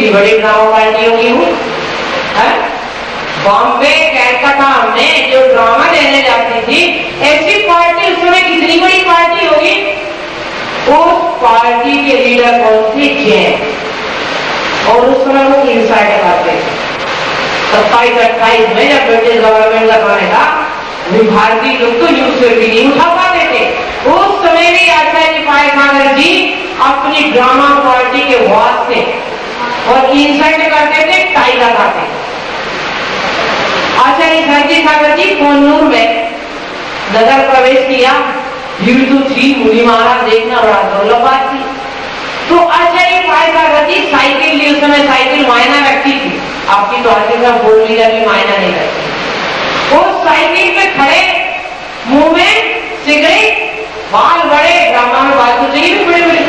कितनी बड़ी drama party होगी वो, बॉम्बे कैलकाटा में जो ड्रामा देने जाती थी, ऐसी पार्टी उस समय कितनी बड़ी पार्टी होगी। उस पार्टी के लीडर कौन थे? जैन। और उस समय वो इंसाइड करते थे। 27-28 में जब ब्रिटिश गवर्नमेंट का समय था, भारतीय लोग तो न्यूज से भी नहीं उठा पाते थे। उस समय भी आचार्य पाल सागर जी अपनी ड्रामा पार्टी के वास्ते और इंसल्ट करते थे, टाई लगाते थे। आचार्य धरती सागर जी कोन्नूर में नगर प्रवेश किया, भीड़ तो थी, मुनि महाराज देखना बड़ा दुर्लभ बात थी। तो आचार्य पाल सागर जी साइकिल ली, उस समय साइकिल मायना रखती थी, आपकी तो आगे का बोल लीजिए भी मायना नहीं रखती। वो साइकिल पे खड़े, मुंह में सिगरेट, बाल बड़े, ड्रामा में बाल तो चाहिए भी बड़े बड़े,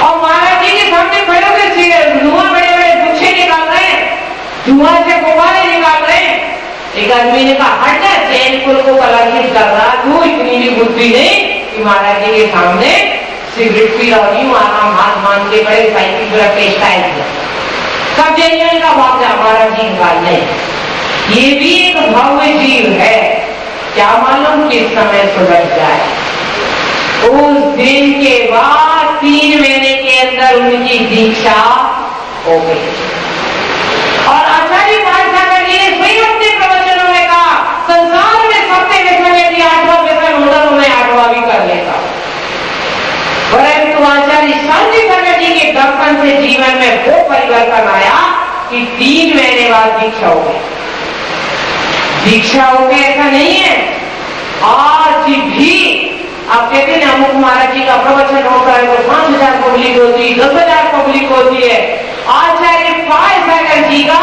और महाराज जी के सामने खड़े होकर सिगरेट, धुआं बड़े बड़े गुच्छे निकाल रहे हैं, धुआं से गुब्बारे निकाल रहे हैं। एक आदमी ने कहा हट जा, जैन कुल को कलंकित कर रहा, तू इतनी भी बुद्धि नहीं कि महाराज जी के सामने सिगरेट पी रहा नहीं, आराम हाथ मान के बड़े साइकिल पर रखे स्टाइल किया। सब जैन का वाक्य महाराज जी निकाल नहीं, ये भी एक भव्य जीव है, क्या मालूम किस समय सुलझ जाए। उस दिन के बाद 3 महीने के अंदर उनकी दीक्षा हो गई। और आचार्य पाल सागर जी ने स्वयं अपने प्रवचनों में कहा, संसार में सबसे व्यसन यदि 8वां व्यसन होता तो मैं 8वां भी कर लेता। परंतु आचार्य शांति सागर जी के दर्शन से जीवन में वो परिवर्तन आया कि 3 महीने बाद दीक्षा हो गई। दीक्षा हो गई ऐसा नहीं है, आज भी आप कहते हैं अमुक महाराज जी का प्रवचन होता है तो 5,000 पब्लिक होती है, 10,000 पब्लिक होती है। आचार्य पाल सागर जी का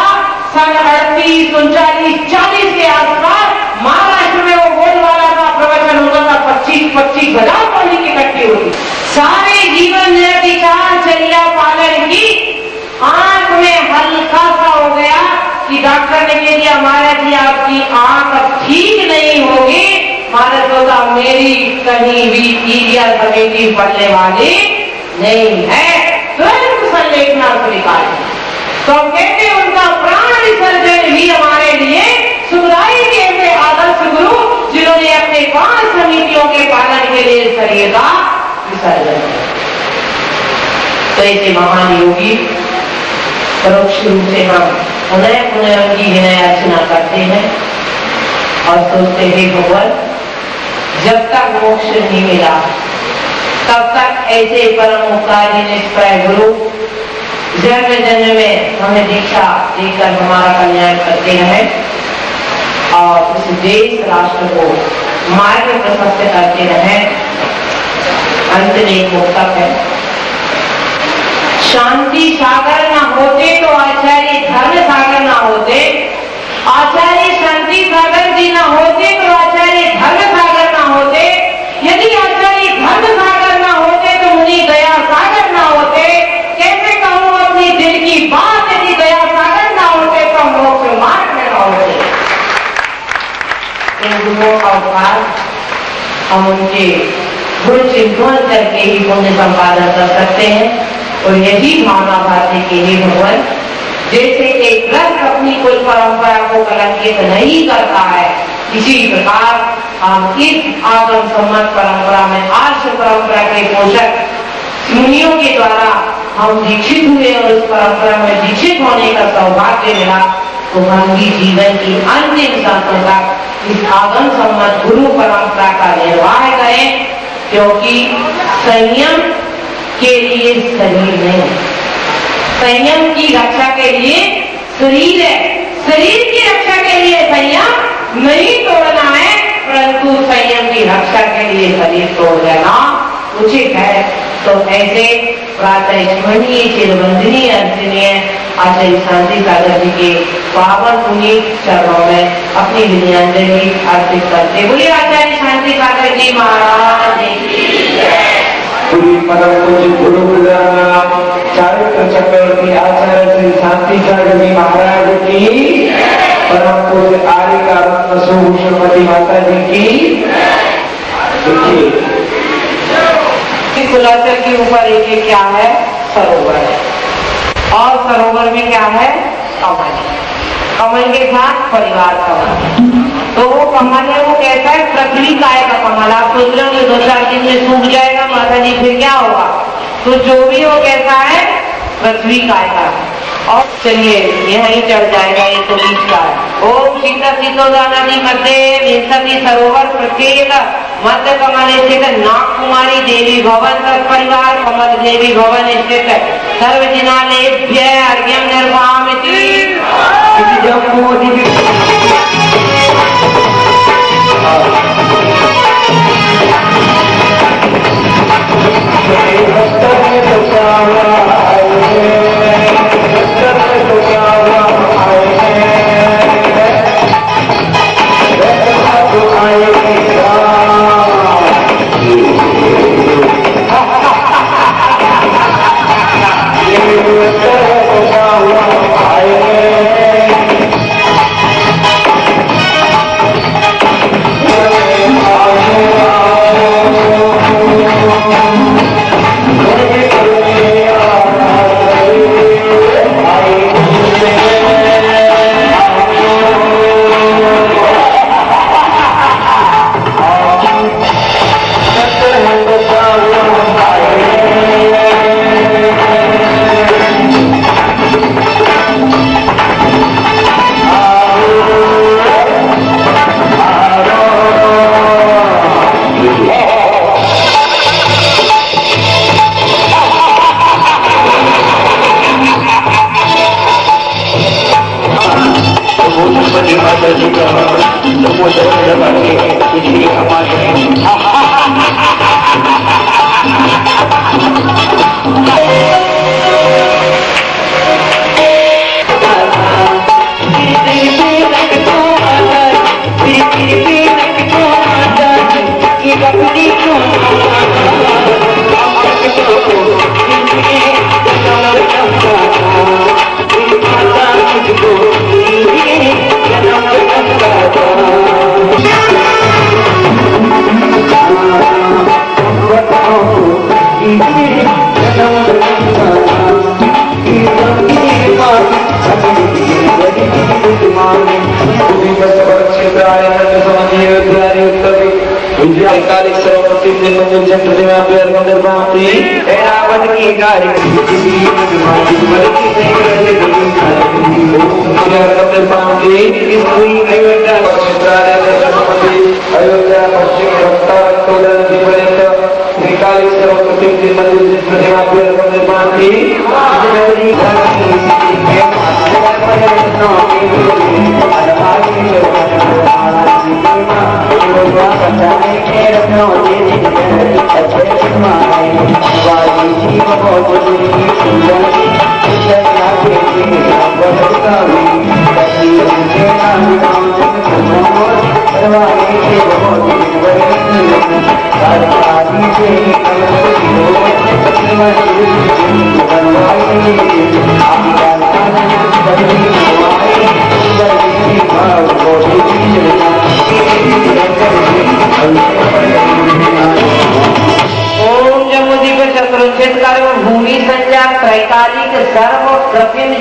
सन 38, 39, 40 के आसपास महाराष्ट्र में वो बोलवाला का प्रवचन होता था, 25,000 पब्लिक इकट्ठी होती। सारे जीवन निर्विचार चर्या पालन की, आंख में हल्का सा हो गया कि डॉक्टर ने कह दिया महाराज जी आपकी आंख अब ठीक नहीं होगी, महाराज बोला मेरी कहीं भी ईडिया कमेटी पड़ने वाली नहीं है, तुरंत संलेखना स्वीकार। तो कहते उनका प्राण विसर्जन भी हमारे लिए सुखदाई के ऐसे आदर्श गुरु जिन्होंने अपने 5 समितियों के पालन के लिए शरीर का विसर्जन किया। तो ऐसे महान योगी परोक्ष रूप से हम पुनः पुनः उनकी विनय अर्चना करते हैं और सोचते हैं भगवान जब तक मोक्ष नहीं मिला तब तक ऐसे परम उपकारी निष्प्रय गुरु जन्म जन्म में हमें दीक्षा देकर हमारा कल्याण करते रहे और उस देश राष्ट्र को मार्ग प्रशस्त करते रहे। अंत में एक मुक्तक है, शांति सागर ना होते तो आचार्य धर्म सागर ना होते, आचार्य शांति सागर जी ना होते तो आचार्य धर्म सागर ना होते, यदि आचार्य धर्म सागर ना होते तो मुनि दया सागर ना होते। कैसे कहूँ अपनी दिल की बात, यदि दया सागर ना होते तो मोक्ष मार्ग में ना होते। इन गुरुओं का उपकार हम उनके गुण चिंतन करके ही पुण्य संपादन कर सकते हैं। और यही भावना भारती के लिए भगवान जैसे एक ग्रंथ अपनी कुल परंपरा को कलंकित नहीं करता है, इसी प्रकार हम इस आगम सम्मत परंपरा में आर्ष परंपरा के पोषक मुनियों के द्वारा हम दीक्षित हुए और उस परंपरा में दीक्षित होने का सौभाग्य मिला, तो हम भी जीवन की अंतिम सांसों तक इस आगम सम्मत गुरु परंपरा का निर्वाह करें, क्योंकि संयम के लिए शरीर नहीं, संयम की रक्षा के लिए शरीर है, शरीर की रक्षा के लिए संयम नहीं तोड़ना है, परंतु संयम की रक्षा के लिए शरीर तोड़ देना उचित है। तो ऐसे प्रातः स्मरणीय चिरवंदनीय अर्चनीय आचार्य शांति सागर जी के पावन पुनीत चरणों में अपनी विनयाञ्जलि अर्पित करते बोले आचार्य शांति सागर जी महाराज पूरी परम पूज्य गुरु चारित्र चक्रवर्ती आचार्य श्री शांति सागर जी महाराज की, परम पूज्य आर्य का रत्न सुभूषणमती माता जी की। देखिए कुलाचल के ऊपर एक क्या है, सरोवर है और सरोवर में क्या है? कमल। कमल के साथ परिवार कमल। तो वो कमल है, वो कैसा है? पृथ्वी काय का कमल। आप सोच रहे हो 2-4 दिन में सूख जाएगा माता जी, फिर क्या होगा? तो जो भी वो कैसा है? पृथ्वी काय का। और चलिए यहीं चढ़ जाएगा, ये तो बीच का है। ओम शीता शीतोदा नदी मध्य विंशति सरोवर प्रत्येक मध्य कमल स्थित नाग कुमारी देवी भवन परिवार कमल देवी भवन स्थित सर्वजनालेभ्य अर्घ्यम निर्वामिति।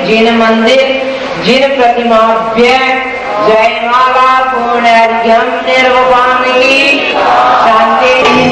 जिन मंदिर जिन प्रतिमाभ्य जयमाला पूर्णर्घ्यम निर्वपामि शांति में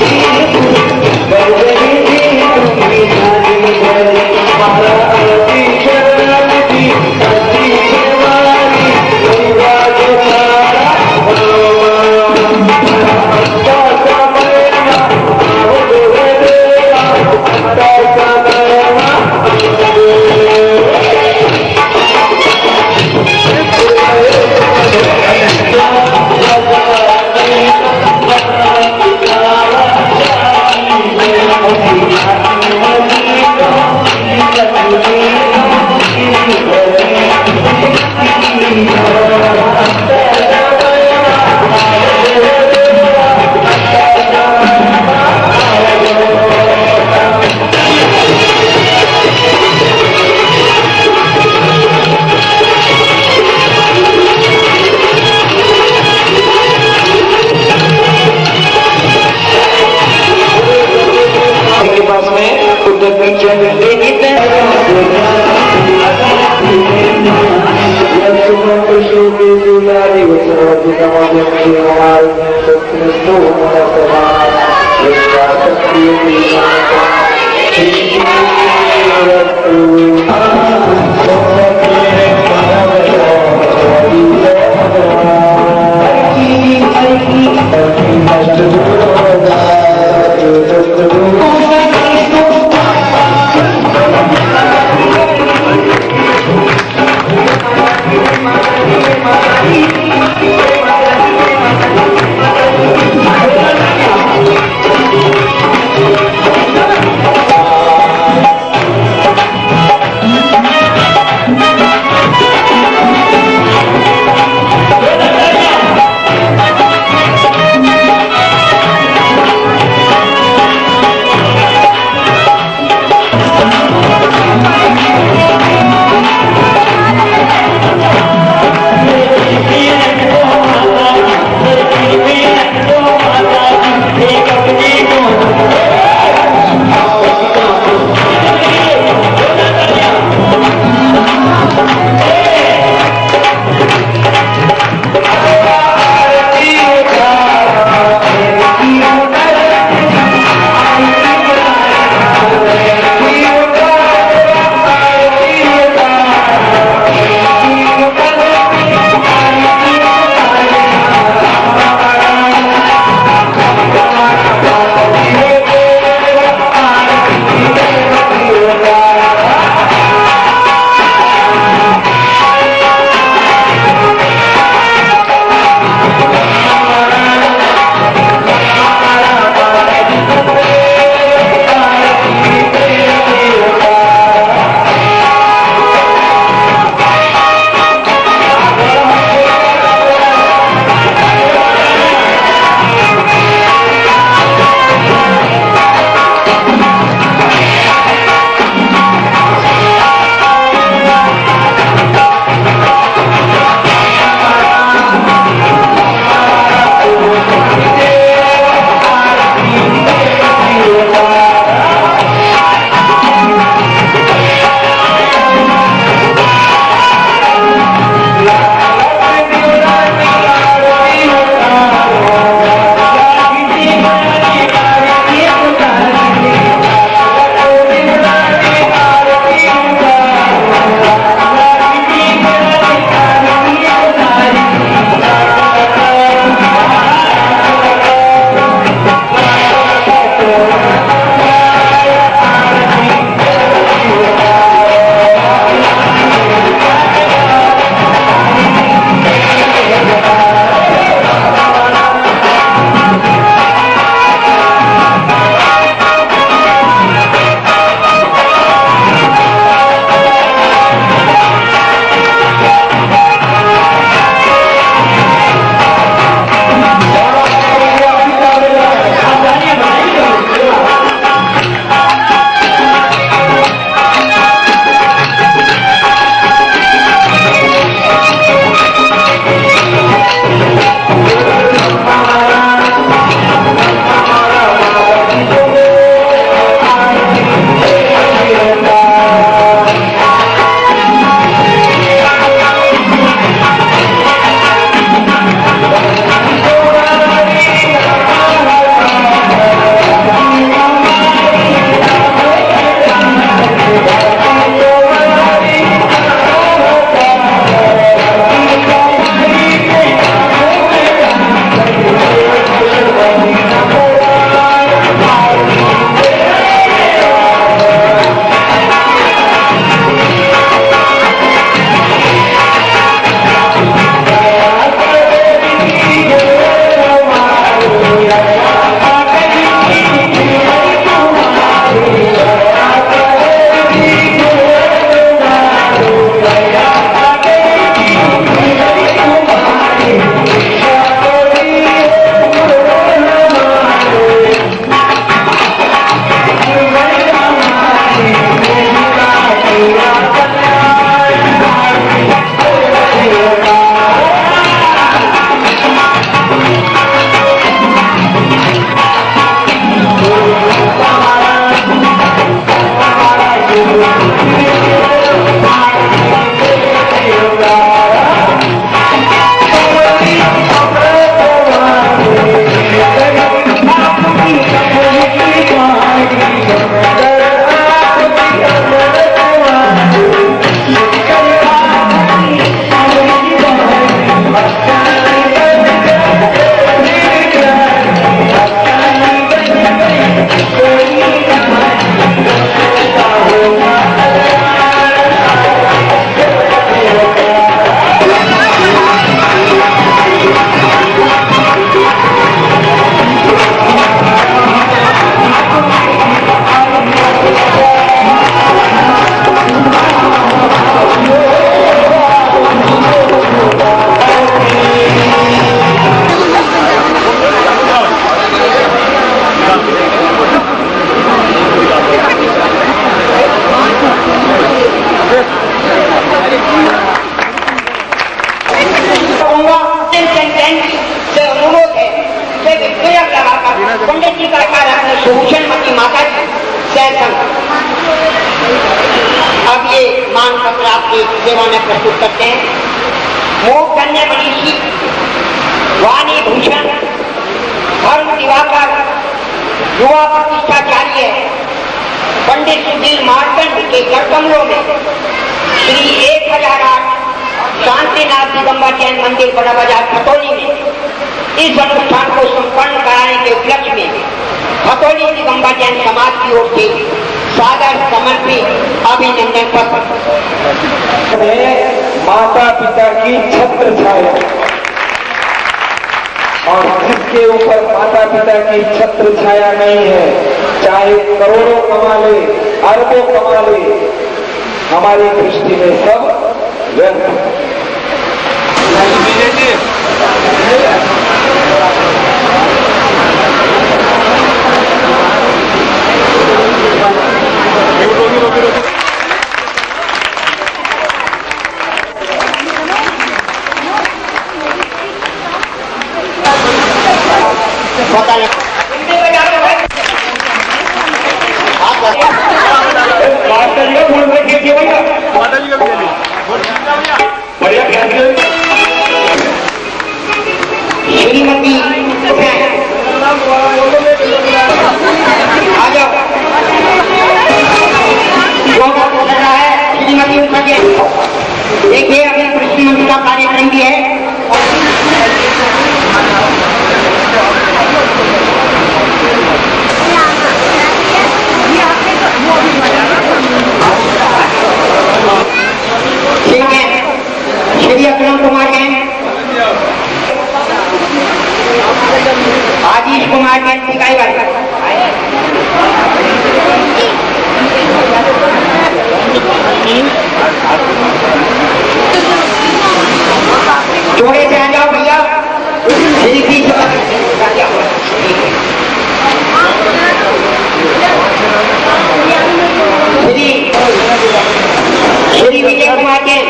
प्रमाण पत्र आपकी सेवा में प्रस्तुत करते हैं। मोक्ष कन्या मनीषी वाणी भूषण धर्म दिवाकर युवा प्रतिष्ठाचार्य पंडित सुधीर मार्कंड के कर कमलों में श्री 1008 शांतिनाथ दिगंबर जैन मंदिर बड़ा बाजार खतौली में इस अनुष्ठान को संपन्न कराने के उपलक्ष्य में खतौली दिगंबर जैन समाज की ओर से सादर समर्पित अभिनंदन पत्र। माता पिता की छत्र छाया, और जिसके ऊपर माता पिता की छत्र छाया नहीं है, चाहे करोड़ों कमा ले, अरबों कमा ले, हमारी दृष्टि में सब व्यर्थ। श्रीमती आ जाओ श्रीमती उठा, देखिए अभी कृषि मंत्री का कार्यक्रम भी है। ठीक है, श्री अकरम कुमार जैन, आशीष कुमार जैन सिकाई वाले, जोड़े से आ जाओ भैया। श्री श्री विजय कुमार जैन,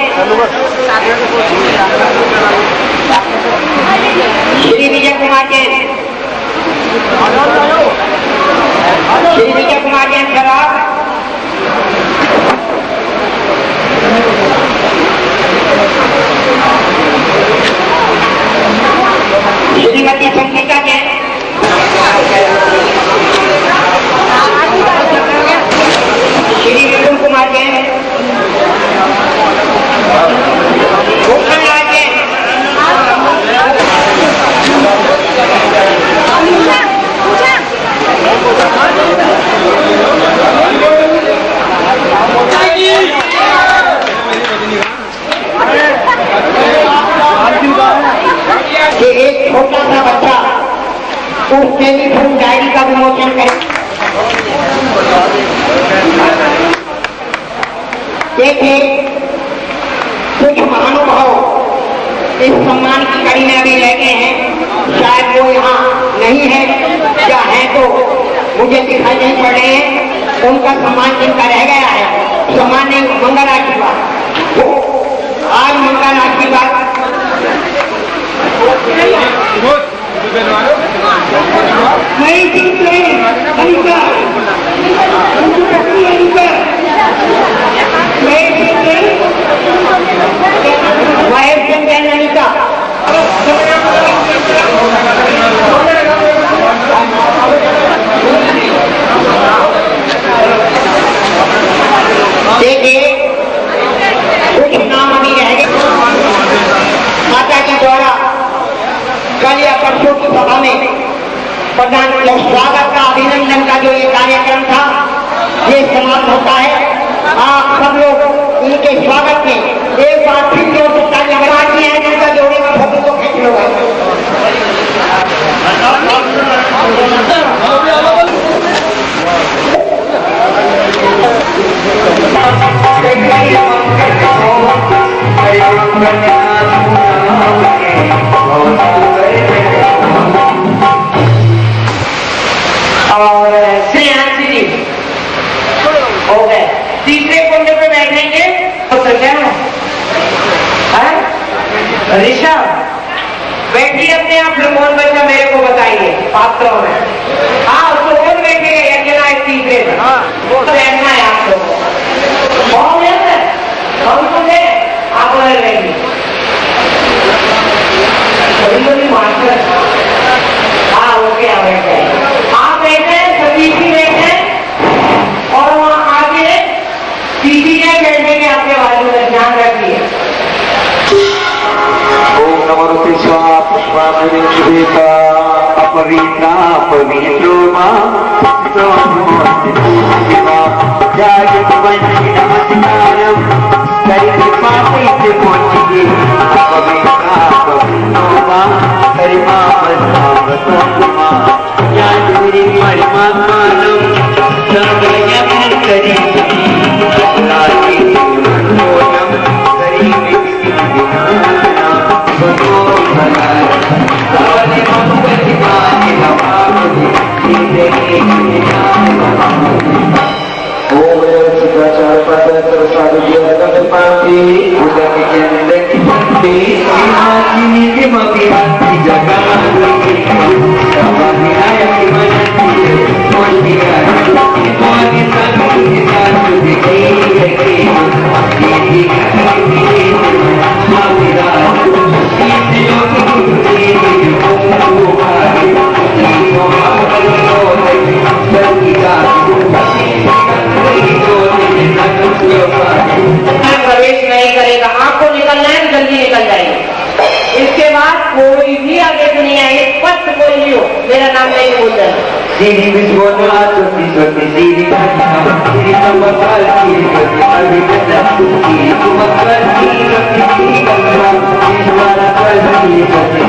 श्री विजय कुमार जैन, श्री विजय कुमार जैन खराब, श्रीमती संगीता जैन, श्री विपुल कुमार जैन, भूषण लाल जैन, कि एक छोटा सा बच्चा उस टेलीफोन डायरी का विमोचन करे। देखिए कुछ महानुभाव इस सम्मान की कड़ी में अभी लगे हैं, शायद वो यहाँ नहीं है या है तो मुझे दिखाई नहीं पड़ रहे हैं। उनका सम्मान जिनका रह गया है, सम्मान नहीं, मंगल आशीर्वाद, वो आज मंगल आशीर्वाद देखिए कुछ नाम अभी रह गए। माता जी द्वारा कल या परसों की सभा में प्रधान स्वागत का, अभिनंदन का जो ये कार्यक्रम था, ये समाप्त होता है। आप सब लोग इनके स्वागत में एक बार फिर जोर से तालियां बजाती हैं, जिनका जोड़े में फोटो को खींच लो। और श्रेयांशी जी हो गए, तीसरे कुंड पे बैठेंगे तो ऋषभ बैठिए अपने आप, कौन बच्चा मेरे को बताइए पात्रों में। हाँ उसको कौन बैठेगा, यज्ञना तीसरे में वो बैठना है आप लोग। बहुत बाजू में ध्यान रखिए। ओम नमो शिवाय पुष्पामृता अपवित्रा पवित्रो मां नमस्कारम करी पापी से पहुंची अपवित्रा पवित्रो मां करिमा बसमा ज्ञानी महिमा मानम संगयम करी लाली मनोयम करी प्रवेश नहीं करेगा, आपको निकलना है तो जल्दी निकल जाइए। इसके बाद कोई भी आगे से नहीं आए, स्पष्ट बोल लियो, मेरा नाम नहीं बोल देना। सीधी बिस्कोला चोटी चोटी सीधी सीधी कमल सीधी चोटी अभी तक सीधी कमल सीधी चोटी कमल सीधी वाला कल सीधी चोटी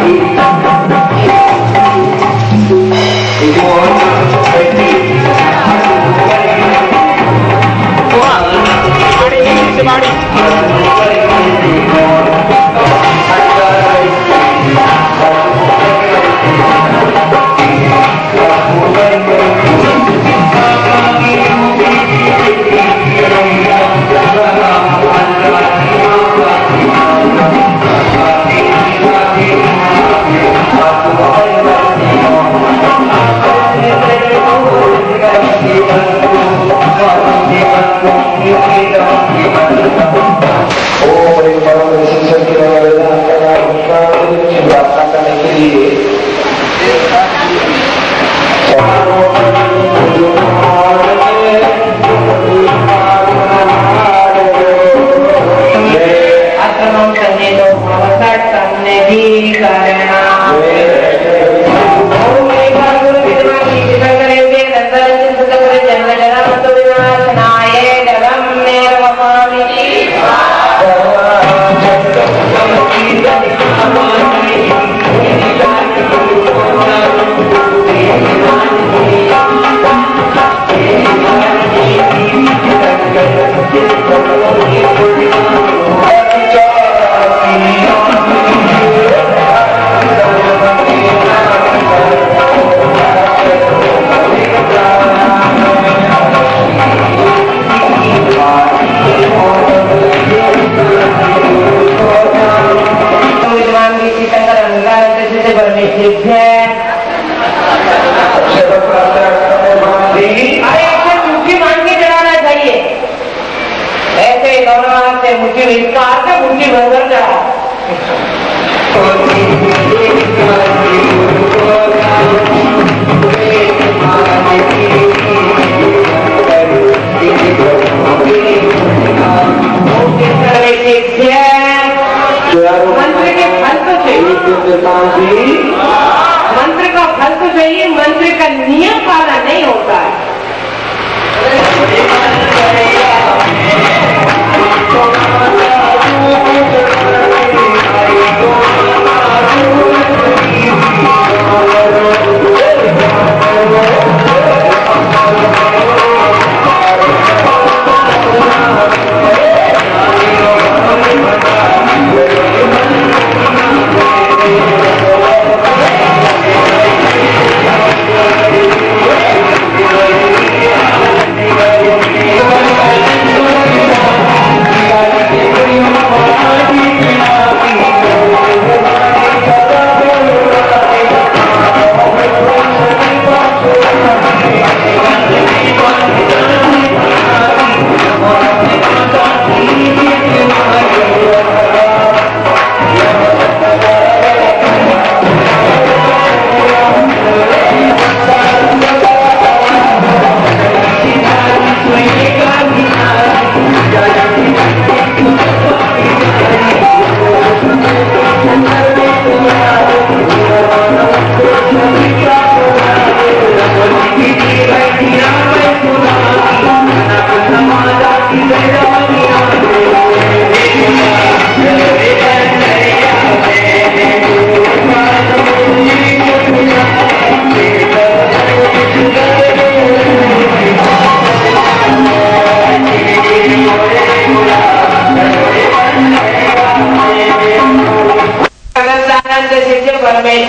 मुझे इसका अर्थ है मुझे भर जा मंत्र के फल तो चाहिए, मंत्र का फल तो चाहिए, मंत्र का नियम पालन नहीं होता है।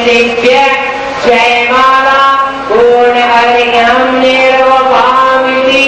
दिव्य जयमाला पूर्ण अर्घ्यं निर्वपामि।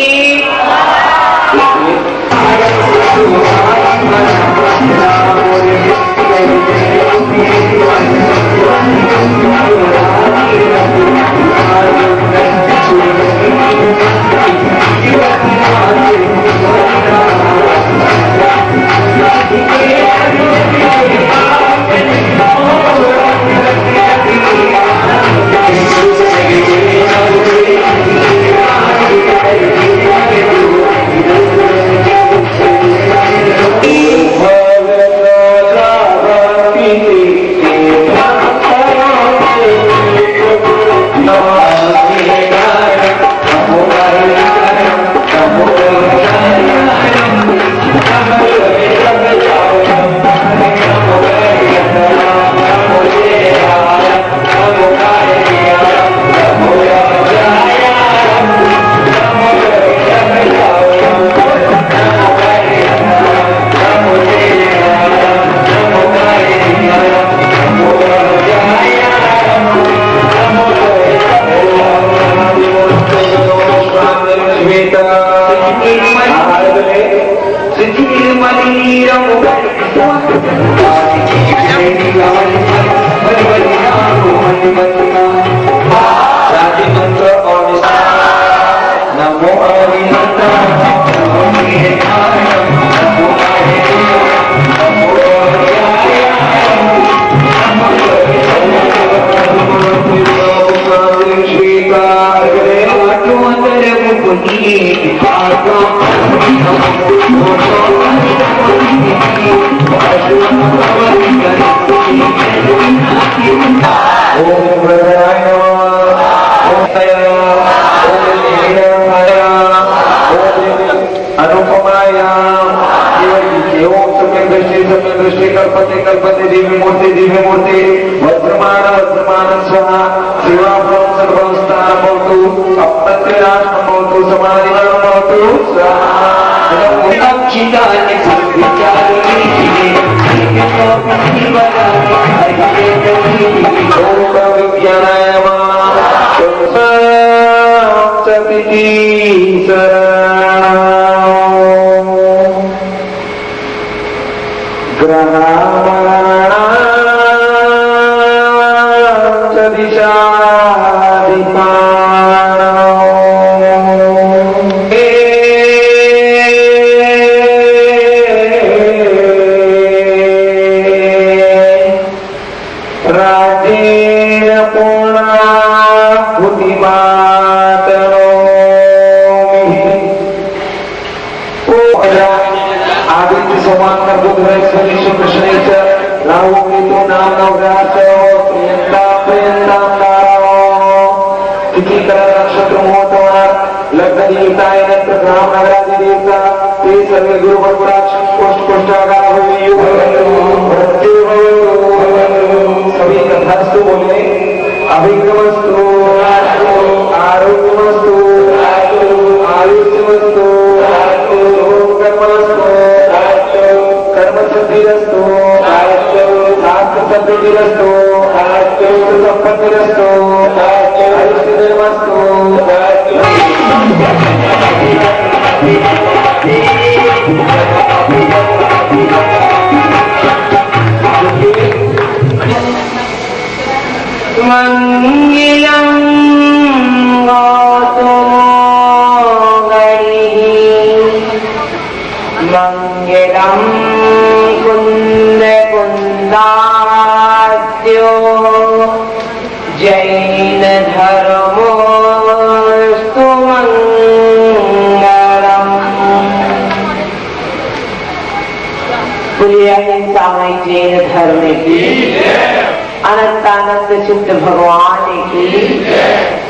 सिद्ध भगवान की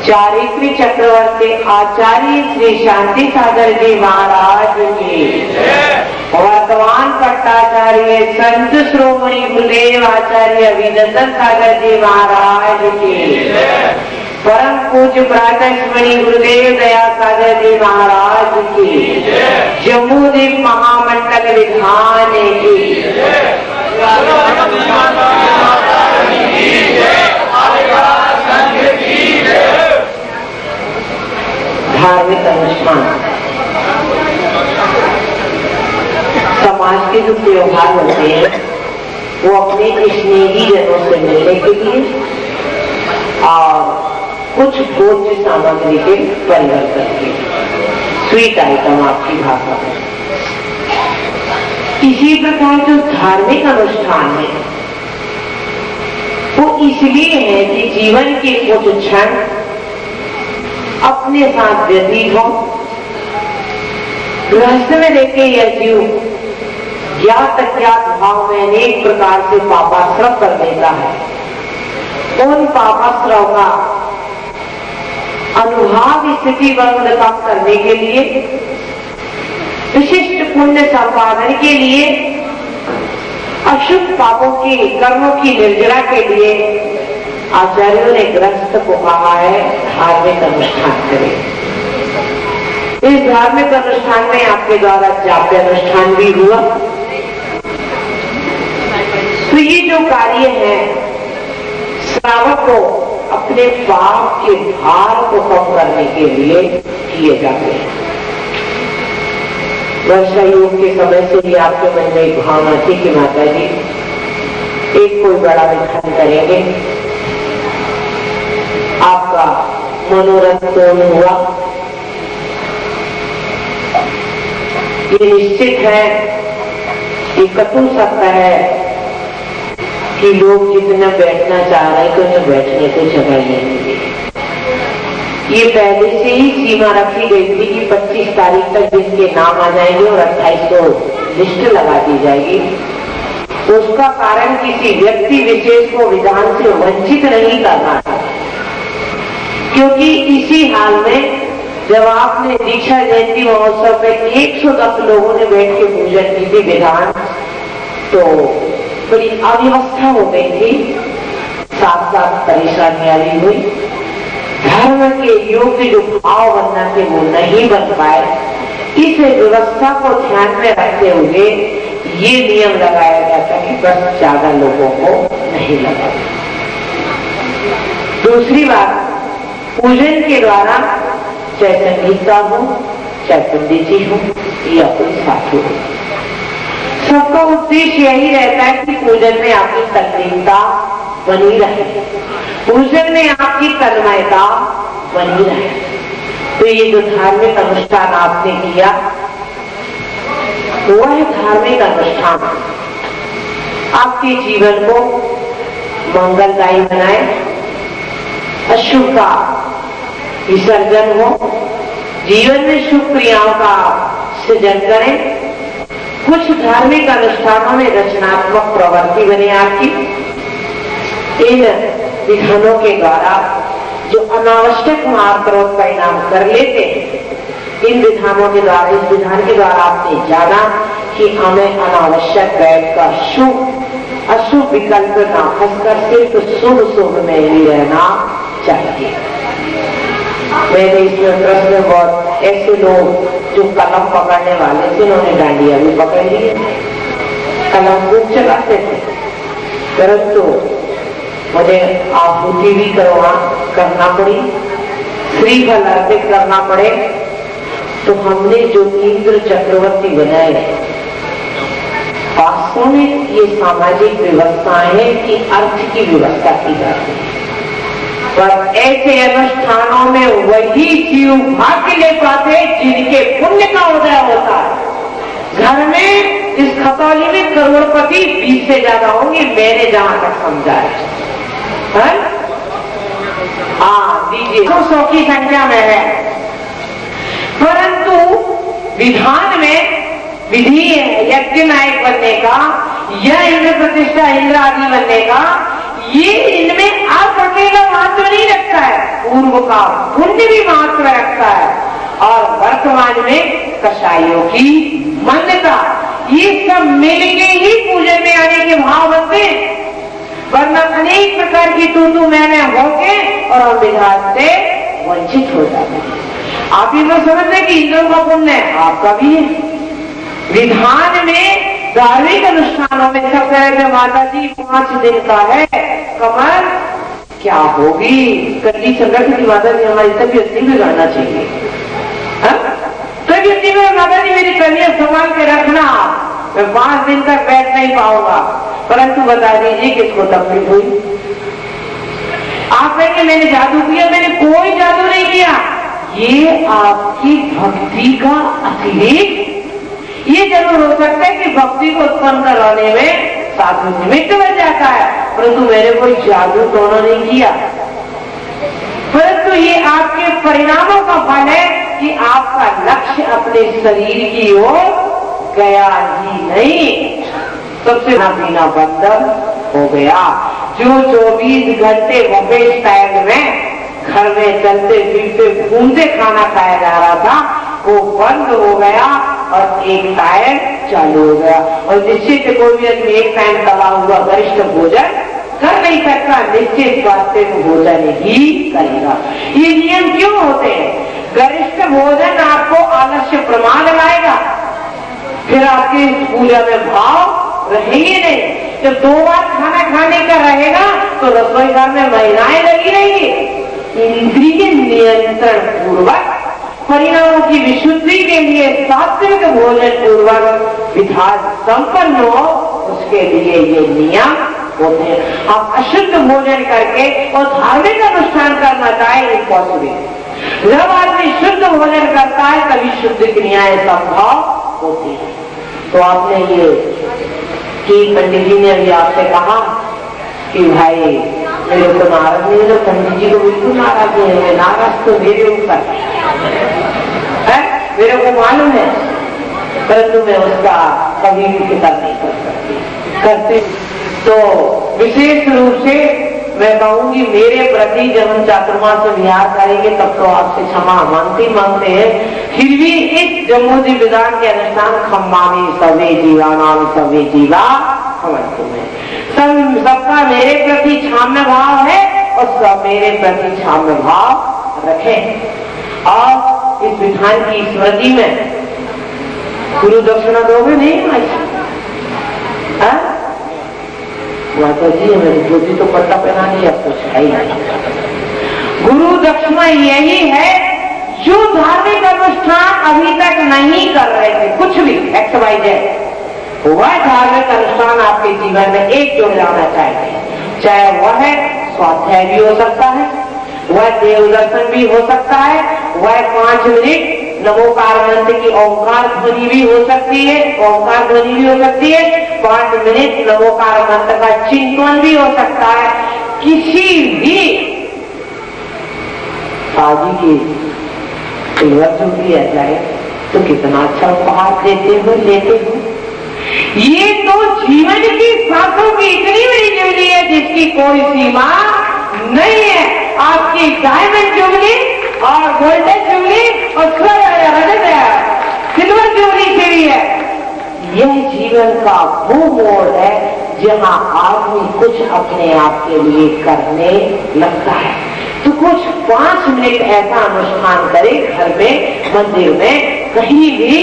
चारित्री चक्रवर्ती आचार्य श्री शांति सागर जी महाराज की वर्तमान पट्टाचार्य संत श्रोमणी गुरुदेव आचार्य अभिनंदन सागर जी महाराज की परम पूज्य प्रातस्मणी गुरुदेव दया सागर जी महाराज की जम्मूदीप महामंडल विधान की समाज के जो त्योहार होते हैं वो अपने स्नेही जनों से मिलने के लिए और कुछ भोज्य सामग्री के परिवर्तन के स्वीट आइटम आपकी भाषा में। इसी प्रकार जो धार्मिक अनुष्ठान है वो इसलिए है कि जीवन के कुछ क्षण अपने साथ व्यतीत हो। गृहस्थ में देखे यह जीव ज्ञात अज्ञात भाव में अनेक प्रकार से पापाश्रव कर देता है। उन पापाश्रव का अनुभाव स्थिति बंद कम करने के लिए, विशिष्ट पुण्य संपादन के लिए, अशुभ पापों के कर्मों की निर्जरा के लिए आचार्यों ने गृहस्थ को कहा है धार्मिक अनुष्ठान करें। इस धार्मिक अनुष्ठान में आपके द्वारा जाप्य अनुष्ठान भी हुआ। तो ये जो कार्य है श्रावक को अपने पाप के भार को कम करने के लिए किए जाते हैं। वर्षा योग के समय से ही आपके मन में एक भावना थी कि माता जी एक कोई बड़ा विधान करेंगे, आपका मनोरथ पूर्ण हुआ। ये निश्चित है, ये कटु सत्य है कि लोग जितना बैठना चाह रहे हैं तो उन्हें बैठने को जगह नहीं मिली। ये पहले से ही सीमा रखी गई थी कि 25 तारीख तक जिनके नाम आ जाएंगे और 28 को लिस्ट लगा दी जाएगी। उसका कारण किसी व्यक्ति विशेष को विधान से वंचित नहीं करना था, क्योंकि इसी हाल में जब आपने दीक्षा जयंती महोत्सव पे 110 लोगों ने बैठ के पूजन की थी विधान, तो बड़ी अव्यवस्था हो गई थी, साथ साथ परेशानियां भी हुई। धर्म के योग्य जो भाव बनना थे वो नहीं बन पाए। इस व्यवस्था को ध्यान में रखते हुए ये नियम लगाया गया था कि बस ज्यादा लोगों को नहीं लगा। दूसरी बात, पूजन के द्वारा चाहे संगीता हो, चाहे पंडित जी हो या कोई साधु हो, सबका उद्देश्य यही रहता है कि पूजन में आपकी तल्लीनता बनी रहे, पूजन में आपकी तन्मयता बनी रहे। तो ये जो धार्मिक अनुष्ठान आपने किया वह धार्मिक अनुष्ठान आपके जीवन को मंगलदायी बनाए, अशुभ का विसर्जन हो, जीवन में शुभ क्रियाओं का सृजन करें। कुछ धार्मिक अनुष्ठानों में रचनात्मक प्रवृत्ति बने आपकी। इन विधानों के द्वारा जो अनावश्यक मात्र परिणाम कर लेते हैं, इन विधानों के द्वारा, इस विधान के द्वारा आपने जाना कि हमें अनावश्यक बैठकर शुभ अशुभ विकल्प ना फंसकर सिर्फ शुभ में ही रहना चाहिए। मैंने इसमें प्रश्न बहुत ऐसे लोग जो कलम पकड़ने वाले थे उन्होंने डांडिया भी पकड़ लिए, कलम खूब चलाते थे, परंतु मुझे आहुति भी करना पड़ी, श्रीफल अर्पित करना पड़े। तो हमने जो इंद्र चक्रवर्ती बनाए, वास्तव में ये सामाजिक व्यवस्थाएं हैं कि अर्थ की व्यवस्था की जाती है, पर ऐसे अनुष्ठानों में वही जीव भाग्य ले पाते जिनके पुण्य का उदय होता है। घर में इस खतौली में करोड़पति 20 से ज्यादा होंगे, मैंने जहां तक समझा है। दीजिए 200 की संख्या में है, परंतु विधान में विधि है यज्ञ नायक बनने का या इंद्र प्रतिष्ठा इंद्र आदि बनने का, ये इनमें आप अकेला महत्व नहीं रखता है, पूर्व का पुण्य भी महत्व रखता है, और वर्तमान में कषायों की मान्यता, ये सब मिलके ही पूजन में आने के भाव बनते, वरना अनेक प्रकार की तू मैंने होके और हम विधान से वंचित हो जाते हैं। आप ये तो समझते कि इंद्रों का पुण्य है, आपका भी है। विधान में धार्मिक अनुष्ठानों में सब कह रहे माता जी 5 दिन का है, कमर क्या होगी, कटी संगठन की माता जी हमारी तबियत नहीं बिगाड़ना चाहिए। तबियत नहीं, माता जी मेरी तबियत संभाल के रखना, मैं 5 दिन तक बैठ नहीं पाऊंगा, परंतु बता दीजिए किसको तकलीफ हुई? आप कहेंगे मैंने जादू किया, मैंने कोई जादू नहीं किया। ये आपकी भक्ति का अतिरेक। ये जरूर हो सकता है कि भक्ति को उत्पन्न करवाने में साधु निमित्त बन जाता है, परंतु मैंने कोई जादू टोना नहीं किया। परंतु ये आपके परिणामों का फल है कि आपका लक्ष्य अपने शरीर की ओर गया ही नहीं, सबसे पीना बंद हो गया। जो 24 घंटे बफे स्टाइल में घर में चलते फिरते घूमते खाना खाया जा रहा था, वो बंद हो गया और एक टाइम चालू हो गया। और निश्चित कोई भी आदमी एक टाइम तला हुआ गरिष्ठ भोजन कर नहीं सकता, निश्चित स्वास्थ्य भोजन ही करेगा। ये नियम क्यों होते हैं? गरिष्ठ भोजन आपको आलस्य प्रमाण लगाएगा, फिर आपकी पूजा में भाव रहेंगे नहीं। जब 2 बार खाना खाने का रहेगा तो रसोई घर में महिलाएं लगी रहेंगी। इंद्रिय नियंत्रण पूर्वक परिणामों की विशुद्धि के लिए सात्विक भोजन पूर्वक विधान संपन्न हो, उसके लिए ये नियम होते हैं। आप अशुद्ध भोजन करके और धार्मिक अनुष्ठान करना चाहे इम्पॉसिबल। जब आदमी शुद्ध भोजन करता है तभी शुद्ध क्रियाएं संभव होती है। तो आपने ये कि पंडित जी ने अभी आपसे कहा कि भाई मेरे को नाराज नहीं है, पंडित जी को बिल्कुल नाराज नहीं है, नाराज तो मेरे ऊपर है, मेरे को मालूम है, परंतु मैं उसका कभी भी फिक्र नहीं कर सकती करते। तो विशेष रूप से मैं कहूंगी मेरे प्रति जब हम चातुर्मास में विहार करेंगे तब तो आपसे क्षमा मांगते हैं। फिर भी इस जम्मूजी विधान के अनुष्ठान खम्मानी सवे जीवा नाम सवे जीवा सबका मेरे प्रति क्षाम्य भाव है और सब मेरे प्रति क्षाम्य भाव रखें। और इस विधान की स्मृति में गुरु दक्षिणा दोगे नहीं? माता जी हमें ज्योति तो पट्टा पहना नहीं, अब कुछ है ही नहीं। गुरु दक्षिणा यही है जो धार्मिक अनुष्ठान अभी तक नहीं कर रहे थे, कुछ भी XYZ, वह धार्मिक अनुष्ठान आपके जीवन में एक जुड़ जाना चाहिए। चाहे वह स्वाध्याय भी हो सकता है, वह देव दर्शन भी हो सकता है, वह 5 मिनट नमोकार मंत्र की ओंकार ध्वनि भी हो सकती है, ओंकार ध्वनि भी हो सकती है, 5 मिनट नमोकार मंत्र का चिंतन भी हो सकता है। किसी भी शादी की सिल्वर जो किया जाए तो कितना अच्छा उपहार देते हो, लेते हो। ये तो जीवन की सांसों की इतनी बड़ी जुबली है जिसकी कोई सीमा नहीं है। आपकी डायमंड जुबली और गोल्डन जुबली और सिल्वर जुबली से भी है। यह जीवन का वो मोड़ है जहाँ आदमी कुछ अपने आप के लिए करने लगता है। तो कुछ 5 मिनट ऐसा अनुष्ठान करे घर में, मंदिर में, कहीं भी,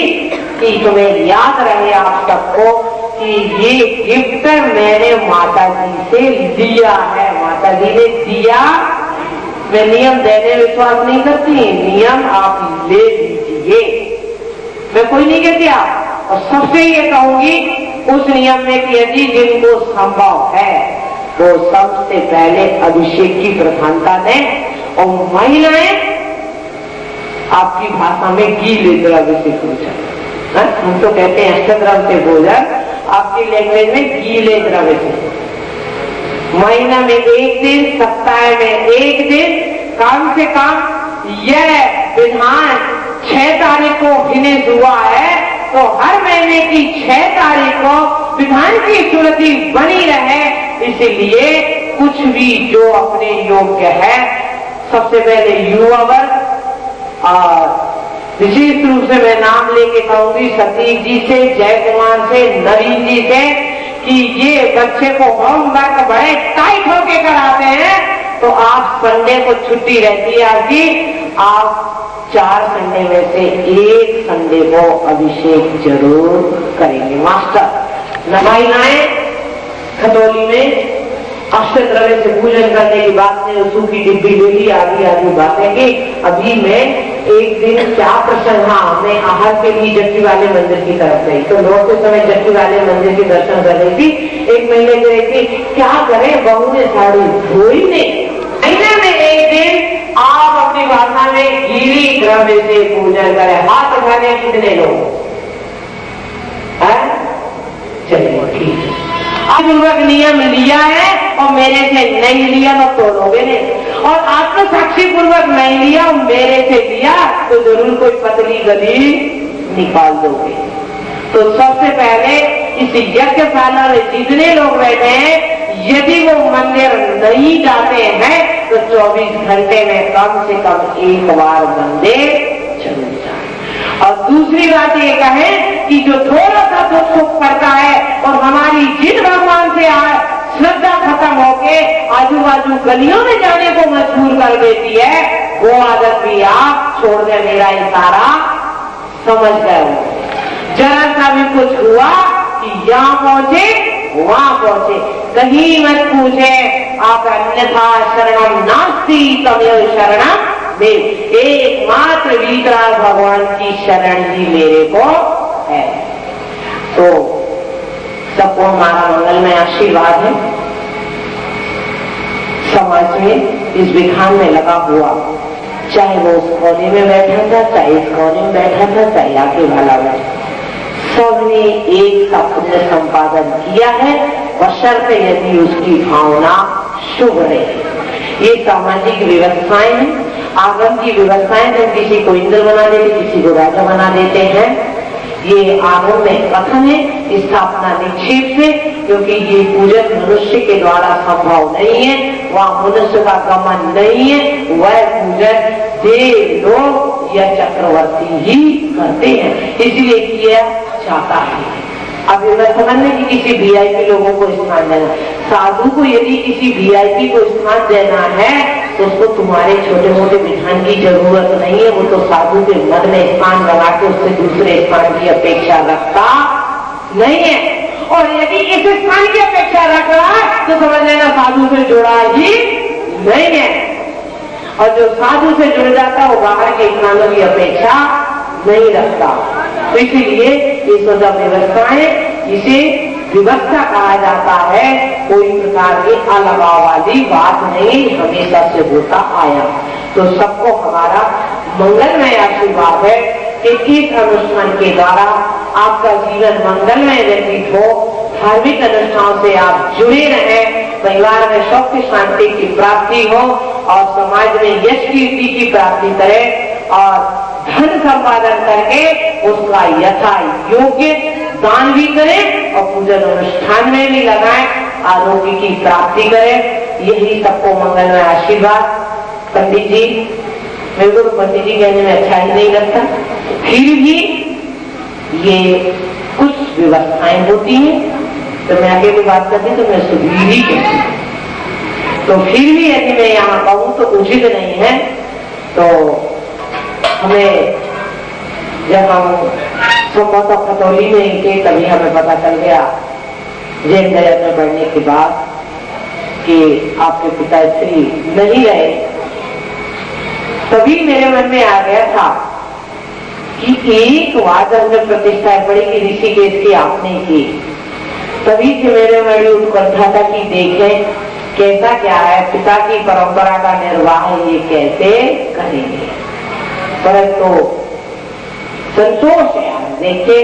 कि तुम्हें याद रहे आप सबको कि ये गिफ्ट मैंने माता जी से दिया है, माता जी ने दिया। मैं नियम देने विश्वास नहीं करती, नियम आप ले लीजिए, मैं कोई नहीं कहती आप। और सबसे ये कहूंगी उस नियम में कि यदि जिनको संभव है वो सबसे पहले अभिषेक की प्रधानता दें। और महिलाएं आपकी भाषा में गीले द्रव्य से पूछा, हम तो कहते हैं अष्टद्रव्य से भोजन, आपकी लैंग्वेज में गीले द्रव्य से। महीना में 1 दिन, सप्ताह में 1 दिन, कम से कम यह विधान 6 तारीख को फिनिश हुआ है तो हर महीने की 6 तारीख को विधान की स्मृति बनी रहे। इसलिए कुछ भी जो अपने योग्य है, सबसे पहले युवा वर्ग, और विशेष रूप से मैं नाम लेके कहूंगी सतीश जी से, जय कुमार से, नवीन जी से, कि ये बच्चे को होमवर्क बड़े टाइट होके कराते हैं तो आप संडे को छुट्टी रहती है आपकी, आप 4 संडे में से 1 संडे को अभिषेक जरूर करेंगे। मास्टर महिलाएं खतौली में अष्टद्रव्य से पूजन करने की बात ने सूखी डिब्बी ले ली, आदि बातें की। अभी मैं एक दिन क्या प्रसंग, हाँ मैं आहार के लिए जट्टी वाले मंदिर की तरफ गई, तो लौटते समय जट्टी वाले मंदिर के दर्शन कर रही थी। एक महीने कह रही थी क्या करें, बहू ने साड़ी धोई नहीं। महीने में एक दिन आप अपनी भाषा में गिरी द्रव्य से पूजन करें। हाथ उठाने कितने लोग? चलिए ठीक है, पूर्वक नियम लिया है और मेरे से नहीं लिया तो तोड़ोगे नहीं, और आत्म साक्षी पूर्वक नहीं लिया और मेरे से लिया तो जरूर कोई पतली गली निकाल दोगे। तो सबसे पहले इस यज्ञशाला में जितने लोग बैठे हैं, यदि वो मंदिर नहीं जाते हैं तो 24 घंटे में कम से कम एक बार मंदिर चल जाए। और दूसरी बात ये कहे कि जो थोड़ा सा दुख सुख पड़ता है और हमारी जिन भगवान से श्रद्धा खत्म होके आजू बाजू गलियों में जाने को मजबूर कर देती है, वो आदत भी आप छोड़ दे। मेरा इशारा समझ गए हो? जरा सा भी कुछ हुआ कि यहाँ पहुंचे वहां पहुंचे, कहीं मत पूछे आप अन्यथा शरणम नास्ति तमेव शरणम देव। एकमात्र वीतराग भगवान की शरण ही मेरे को है। तो सबको हमारा मंगलमय आशीर्वाद है। समाज में इस विधान में लगा हुआ, चाहे वो उस कोने में बैठा था, चाहे इस कोने में बैठा था, चाहे आगे वाला बैठा, सबने एक सा पुण्य संपादन किया है, बशर्ते यदि उसकी भावना शुभ रहे। ये सामाजिक व्यवस्थाएं हैं, आगम की व्यवस्थाएं। तो किसी को इंद्र बना देते, किसी को राजा बना देते हैं। ये आगम में कथन है, स्थापना निक्षेप से, क्योंकि ये पूजन मनुष्य के द्वारा संभव नहीं है, वह मनुष्य का गमन नहीं है, वह पूजन देव लोग या चक्रवर्ती ही करते हैं, इसलिए किया जाता है। अब मैं समझने की किसी वीआईपी लोगों को स्थान देना, साधु को यदि किसी वीआईपी को स्थान देना है तो उसको तुम्हारे छोटे मोटे विधान की जरूरत नहीं है। वो तो साधु के मन में स्थान बना के उससे दूसरे स्थान की अपेक्षा रखता नहीं है, और यदि इस स्थान की अपेक्षा रख रहा है तो समझ लेना साधु से जुड़ा ही नहीं है। और जो साधु से जुड़ जाता है वो बाहर के स्थानों की अपेक्षा नहीं रखता। तो इसीलिए ये स्वतः व्यवस्थाएं, इसे व्यवस्था कहा जाता है, कोई प्रकार की अलगाव वाली बात नहीं, हमेशा से होता आया। तो सबको हमारा मंगलमय आशीर्वाद है कि इस अनुष्ठान के द्वारा आपका जीवन मंगलमय व्यतीत हो, धार्मिक अनुष्ठान से आप जुड़े रहें, परिवार में सुख शांति की प्राप्ति हो और समाज में यश कीर्ति की प्राप्ति करें और धन संपादन करके उसका यथा योग्य दान भी करें और पूजन अनुष्ठान में भी लगाएं, आरोग्य की प्राप्ति करें। यही सबको मंगलमय आशीर्वाद। पंडित जी, मेरे को तो पंडित जी कहने में अच्छा ही नहीं लगता, फिर भी ये कुछ व्यवस्थाएं होती हैं, तो मैं अकेले बात करती तो मैं सुधीर ही कहती, तो फिर भी यदि मैं यहाँ कहूँ तो उचित नहीं है। तो हमें जब हम संभवतः खतौली में थे तभी हमें पता चल गया जैन धर्म में पढ़ने के बाद कि आपके पिताश्री नहीं रहे, तभी मेरे मन में आ गया था कि एक वादन में प्रतिष्ठा पड़ी कि ऋषिकेश की आपने की। तभी से मेरे मन उत्कंठा था कि देखें कैसा क्या है, पिता की परंपरा का निर्वाह ये कैसे करेंगे। परंतु संतोष है, देखिए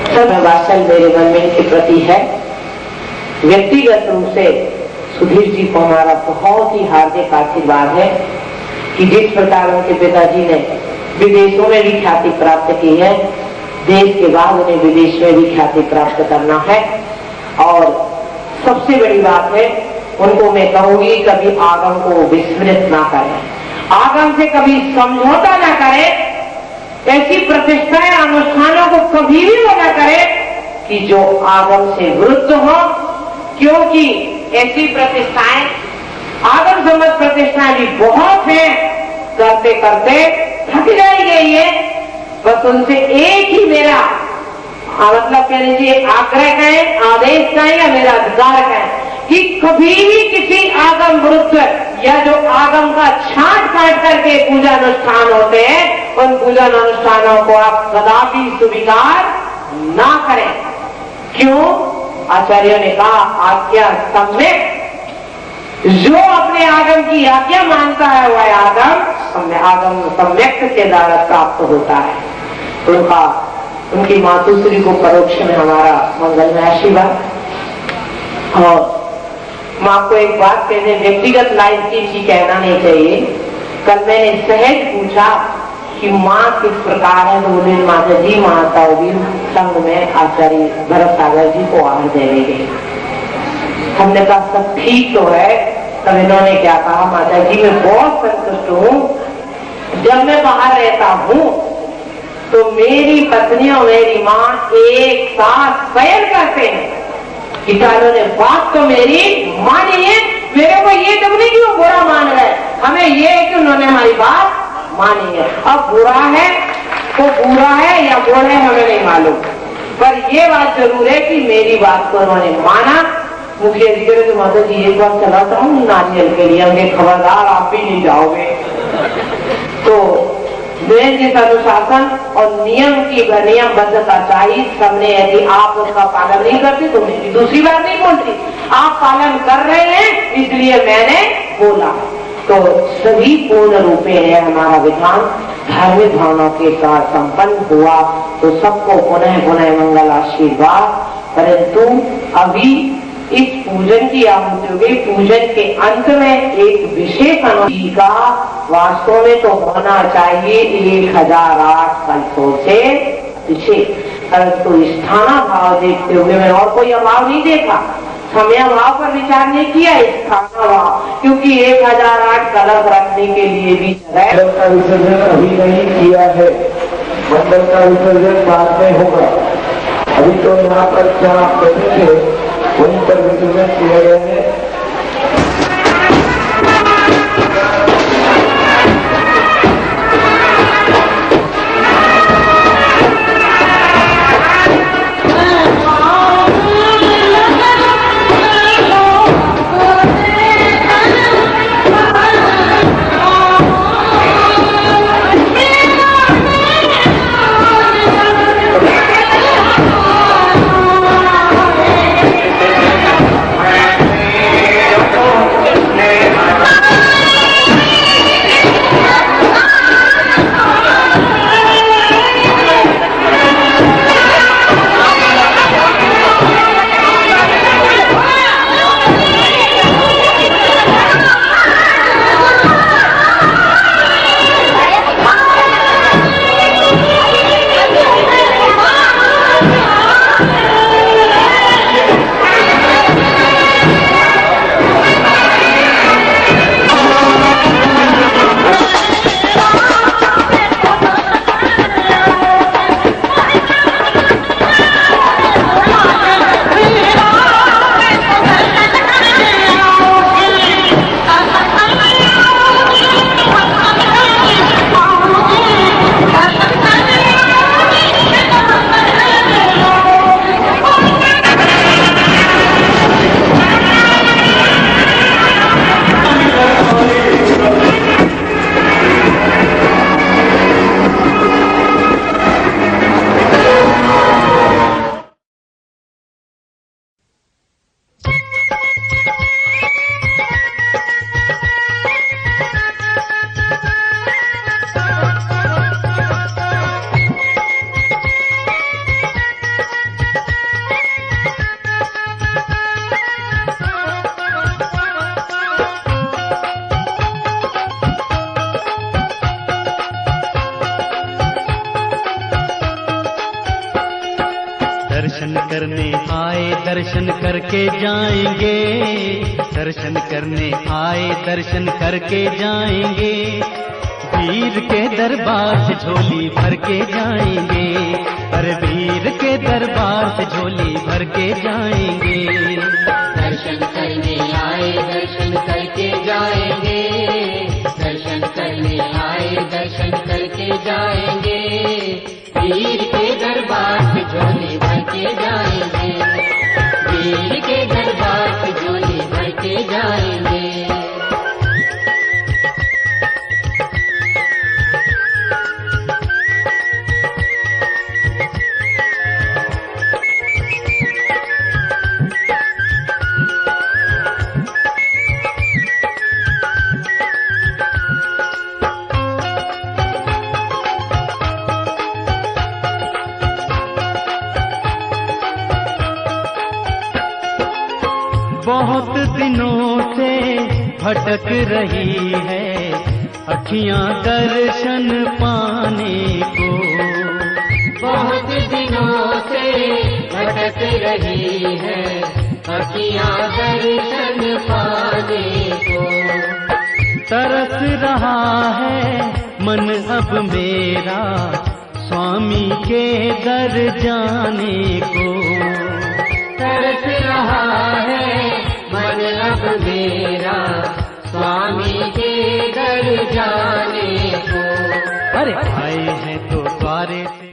सब वात्सल मेरे मन में के प्रति है। व्यक्तिगत रूप से सुधीर जी को हमारा बहुत ही हार्दिक आशीर्वाद है कि जिस प्रकार उनके पिताजी ने विदेशों में भी ख्याति प्राप्त की है, देश के बाद उन्हें विदेश में भी ख्याति प्राप्त करना है। और सबसे बड़ी बात है, उनको मैं कहूंगी कभी आगम को विस्मृत ना करें, आगम से कभी समझौता ना करें, ऐसी प्रतिष्ठाएं अनुष्ठानों को कभी भी वो न करें कि जो आगम से विरुद्ध हो, क्योंकि ऐसी प्रतिष्ठाएं आगम सम्मत प्रतिष्ठाएं भी बहुत हैं, करते करते थक जाएंगे ये। बस उनसे एक ही मेरा मतलब कह लीजिए आग्रह कहें, आदेश कहें या मेरा अधिकार कहें कि कभी भी किसी आगम वृत्त या जो आगम का छांट काट करके पूजा अनुष्ठान होते हैं, उन पूजा अनुष्ठानों को आप कदापि स्वीकार ना करें। क्यों? आचार्यों ने कहा आज्ञा सम्यक, जो अपने आगम की आज्ञा मानता है वह आगम सम्यक के द्वारा प्राप्त होता है। उनकी मातुश्री को परोक्ष में हमारा मंगलमय आशीर्वाद। और मैं आपको एक बात कहने, व्यक्तिगत लाइफ की चीज कहना नहीं चाहिए। कल मैंने सहज पूछा कि माँ किस प्रकार है, तो बोले माता जी महातावी संघ में आचार्य भरत सागर जी को आहार देने गए। हमने कहा सब ठीक तो है। तब इन्होंने क्या कहा, माता जी मैं बहुत संतुष्ट हूँ, जब मैं बाहर रहता हूँ तो मेरी पत्नी और मेरी माँ एक साथ शयन करते हैं। किसानों ने बात तो मेरी मानी है, मेरे को ये तब नहीं कि वो बुरा मान रहे, हमें ये है कि उन्होंने हमारी बात मानी है। अब बुरा है तो बुरा है या बुरा है हमें नहीं मालूम, पर ये बात जरूर है कि मेरी बात को उन्होंने माना। मुखिया जी कह माता जी एक बार चलाता हूँ नारियल के लिए, हमने खबरदार आप भी नहीं जाओगे। तो मैं जिस अनुशासन और नियम की नियमबद्धता चाहिए सबने, यदि आप उसका पालन नहीं करते तो मेरी दूसरी बात नहीं बोलती, आप पालन कर रहे हैं इसलिए मैंने बोला। तो सभी पूर्ण रूपे है हमारा विधान, धार्मिक भावनाओं के साथ संपन्न हुआ तो सबको पुनः पुनः मंगल आशीर्वाद। परंतु अभी इस पूजन की आहुति होगी, पूजन के अंत में एक विशेष अनुष्ठान का वास्तव में तो होना चाहिए 1008 कल्पों से पीछे, परंतु स्थाना भाव देखते हुए मैं और कोई अभाव नहीं देखा, समय भाव पर विचार नहीं किया, स्थाना भाव, क्योंकि 1008 कलश रखने के लिए भी मंडल का विसर्जन अभी नहीं किया है, मंडल का विसर्जन बाद में होगा। अभी तो यहाँ पर जहाँ बैठे थे वहीं पर विसर्जन किया गया है। दर्शन करने आए दर्शन करके जाएंगे, दर्शन करने आए दर्शन करके जाएंगे, वीर के दरबार से झोली भर के जाएंगे, अरे वीर के दरबार से झोली भर के जाएंगे। दर्शन करने आए दर्शन करके जाएंगे, दर्शन करने आए दर्शन करके जाएंगे, वीर के दरबार से झोली भर के जाएंगे, वीर के दरबार से झोली बहुत दिनों से भटक रही है अखियां दर्शन पाने को। बहुत दिनों से भटक रही है अखियां दर्शन पाने को। तरस रहा है मन अब मेरा स्वामी के दर जाने को। तरस रहा है मन अब मेरा स्वामी के दर जाने को। अरे आए हैं तो द्वारे से।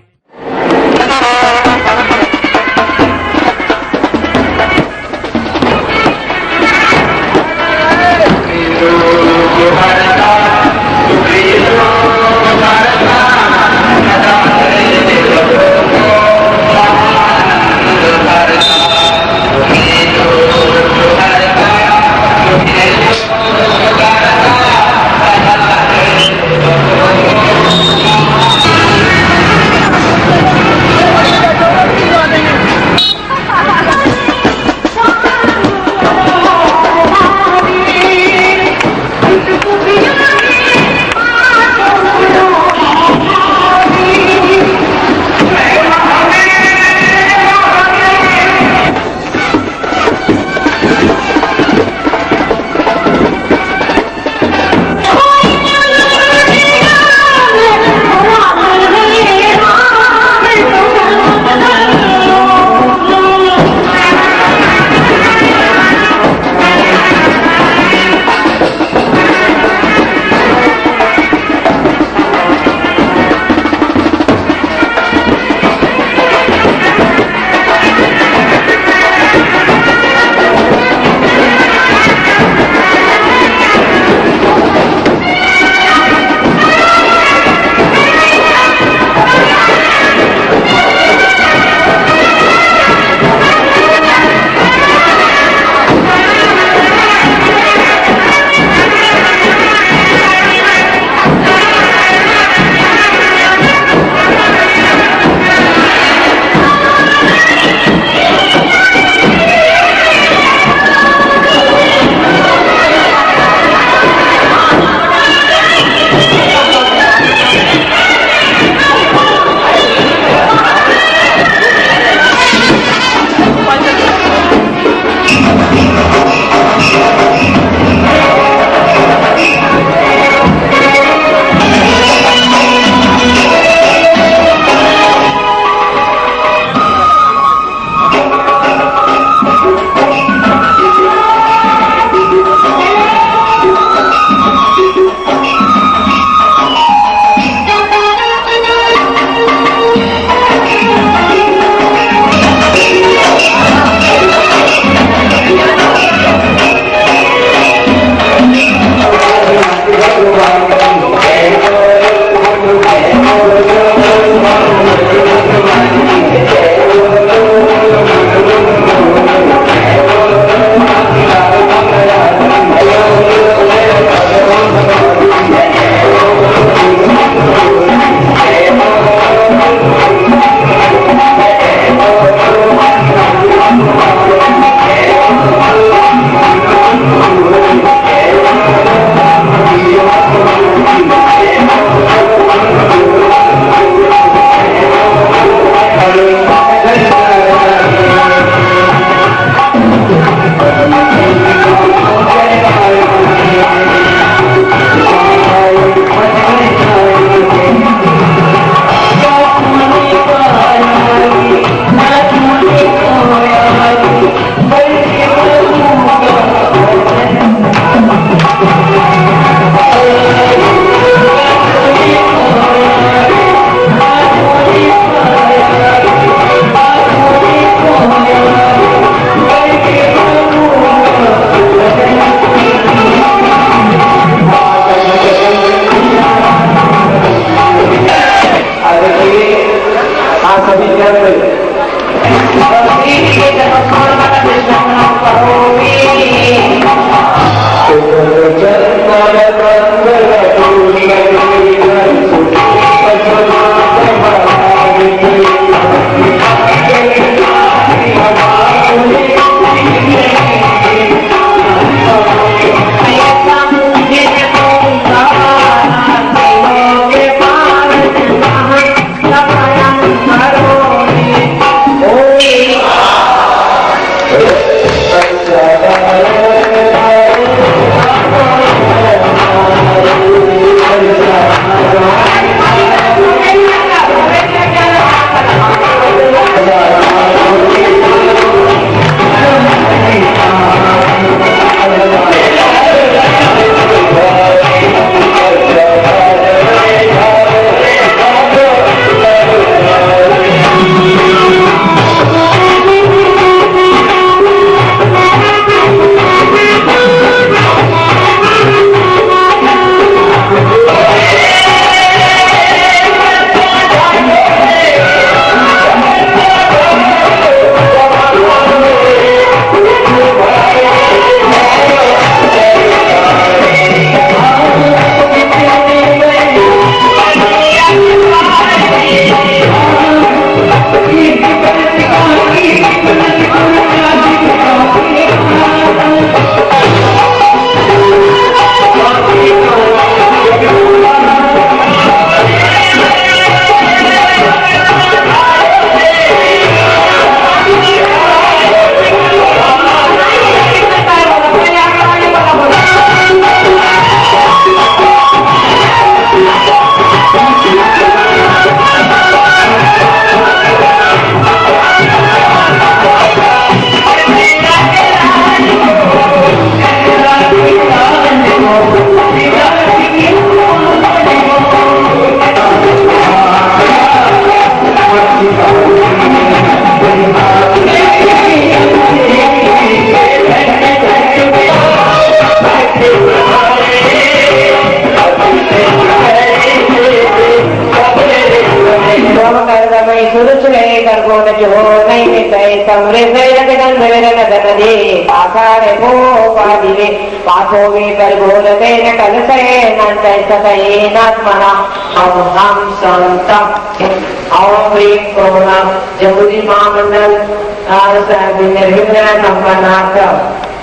जमुदी महामंडल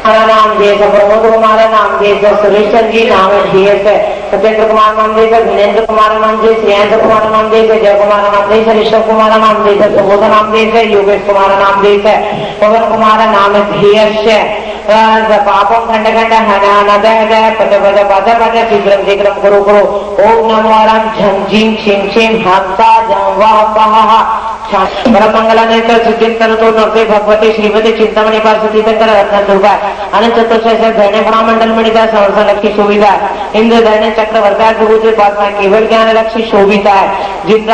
नाम देश प्रमोद कुमार नाम देश सुरेश जी नाम देश सत्येंद्र कुमार नाम देश वीरेंद्र कुमार नाम देश श्रेयेंद्र कुमार नाम देश जय कुमार नाम देश ऋषभ कुमार नाम देश सुबोध नाम देश योगेश कुमार नाम देश पवन कुमार नाम धीयश पापम खंड खंड हनानद पद पद पद पद शीघ्रम शीघ्रम कुरु कुरु ओम नमो राम झम झिम छिम छिम हंसा जम वाह पहा परमंगला नेत्र सिद्धिंतर तो नरते भगवती श्रीमती चिंतामणी पार्वती शंकर रत्न दुर्गा अनंत चतुर्दश धरणे महामंडल मणिता संवर्षण लक्ष्मी शोभिता इंद्र धरणे चक्र वर्गा केवल ज्ञान लक्ष्मी शोभिता है जिंदा